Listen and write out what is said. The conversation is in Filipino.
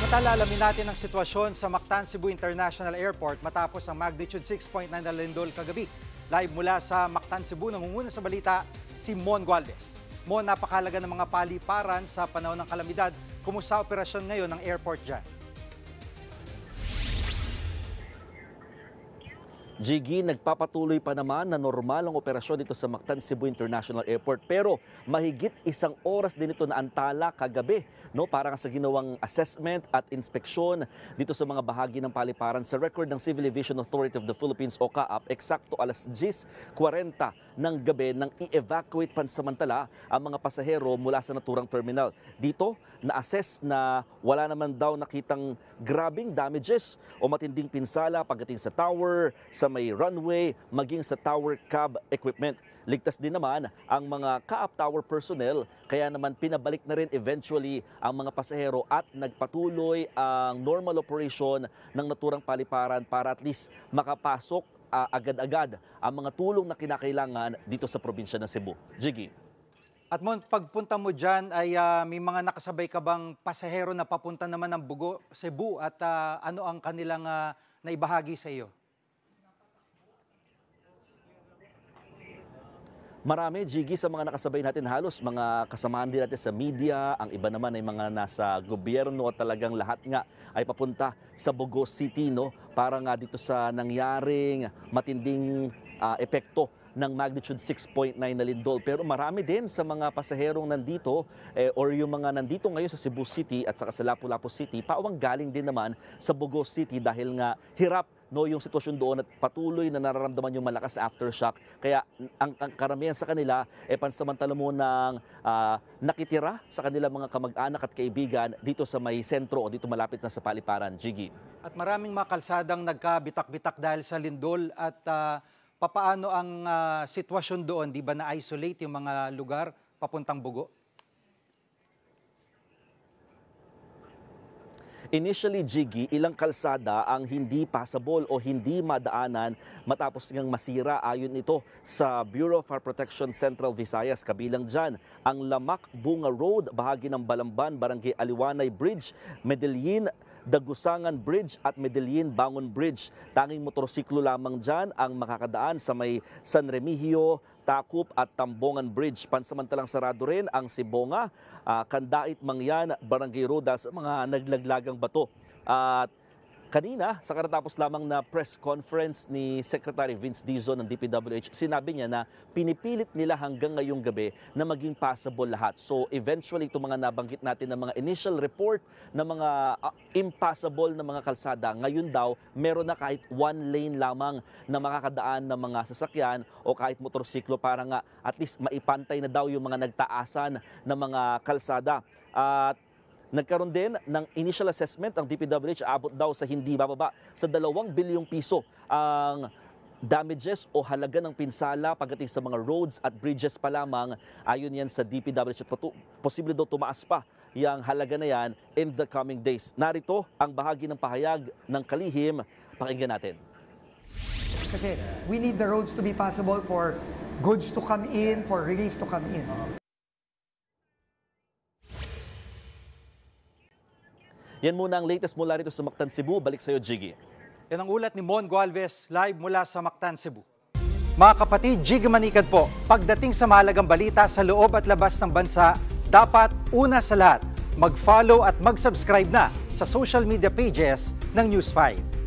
Samantala, alamin natin ang sitwasyon sa Mactan Cebu International Airport matapos ang magnitude 6.9 na lindol kagabi. Live mula sa Mactan Cebu, nangunguna sa balita si Mon Gualvez. Mon, napakalaga ng mga paliparan sa panahon ng kalamidad. Kumusta operasyon ngayon ng airport dyan? Jiggy, nagpapatuloy pa naman na normal ang operasyon dito sa Mactan Cebu International Airport, pero mahigit isang oras din ito na antala kagabi, no, para sa ginawang assessment at inspeksyon dito sa mga bahagi ng paliparan. Sa record ng Civil Aviation Authority of the Philippines o CAAP, eksakto alas 10:40 ng gabi nang i-evacuate pansamantala ang mga pasahero mula sa naturang terminal. Dito, na-assess na wala naman daw nakitang grabing damages o matinding pinsala pagdating sa tower, sa may runway, maging sa tower cab equipment. Ligtas din naman ang mga CAAP Tower personnel, kaya naman pinabalik na rin eventually ang mga pasahero at nagpatuloy ang normal operation ng naturang paliparan para at least makapasok agad-agad ang mga tulong na kinakailangan dito sa probinsya ng Cebu. Jiggy. At Mon, pagpunta mo dyan ay may mga nakasabay ka bang pasahero na papunta naman ng Bugo, Cebu at ano ang kanilang naibahagi sa iyo? Marami, Jiggy, sa mga nakasabay natin halos, mga kasamahan din natin sa media, ang iba naman ay mga nasa gobyerno at talagang lahat nga ay papunta sa Bugo City, no, para nga dito sa nangyaring matinding epekto ng magnitude 6.9 na lindol. Pero marami din sa mga pasaherong nandito or yung mga nandito ngayon sa Cebu City at saka sa Lapu-Lapu City, pauwang galing din naman sa Bugo City dahil nga hirap, no, yung sitwasyon doon at patuloy na nararamdaman yung malakas aftershock. Kaya ang karamihan sa kanila pansamantala mo nang nakitira sa kanilang mga kamag-anak at kaibigan dito sa may sentro o dito malapit na sa paliparan. Jiggy. At maraming mga kalsadang nagkabitak-bitak dahil sa lindol at papaano ang sitwasyon doon? Di ba na-isolate yung mga lugar papuntang Bugo? Initially, Jiggy, ilang kalsada ang hindi passable o hindi madaanan matapos ngang masira ayon ito sa Bureau of Fire Protection Central Visayas. Kabilang dyan ang Lamak Bunga Road, bahagi ng Balamban, Barangay Aliwanay Bridge, Medellin Dagusangan Bridge at Medellin Bangon Bridge. Tanging motorsiklo lamang dyan ang makakadaan sa may San Remigio, Takup at Tambongan Bridge. Pansamantalang sarado rin ang Sibonga, Kandait, Mangyan, Barangay Rodas, mga naglaglagang bato. At kanina, sa karatapos lamang na press conference ni Secretary Vince Dizon ng DPWH, sinabi niya na pinipilit nila hanggang ngayong gabi na maging passable lahat. So eventually, itong mga nabanggit natin na mga initial report na mga impassable na mga kalsada, ngayon daw meron na kahit one lane lamang na makakadaan ng mga sasakyan o kahit motorsiklo para nga at least maipantay na daw yung mga nagtaasan na mga kalsada. At nagkaroon din ng initial assessment ang DPWH, abot daw sa hindi bababa sa 2 bilyong piso ang damages o halaga ng pinsala pagdating sa mga roads at bridges pa lamang. Ayon yan sa DPWH, posible daw tumaas pa yung halaga na yan in the coming days. Narito ang bahagi ng pahayag ng kalihim. Pakinggan natin. Kasi we need the roads to be passable for goods to come in, for relief to come in. Yan muna ang latest mula rito sa Mactan, Cebu. Balik sa iyo, Jiggy. Yan ang ulat ni Mon Gualvez, live mula sa Mactan, Cebu. Mga kapatid, Jiggy Manikad po. Pagdating sa mahalagang balita sa loob at labas ng bansa, dapat una sa lahat, mag-follow at mag-subscribe na sa social media pages ng News 5.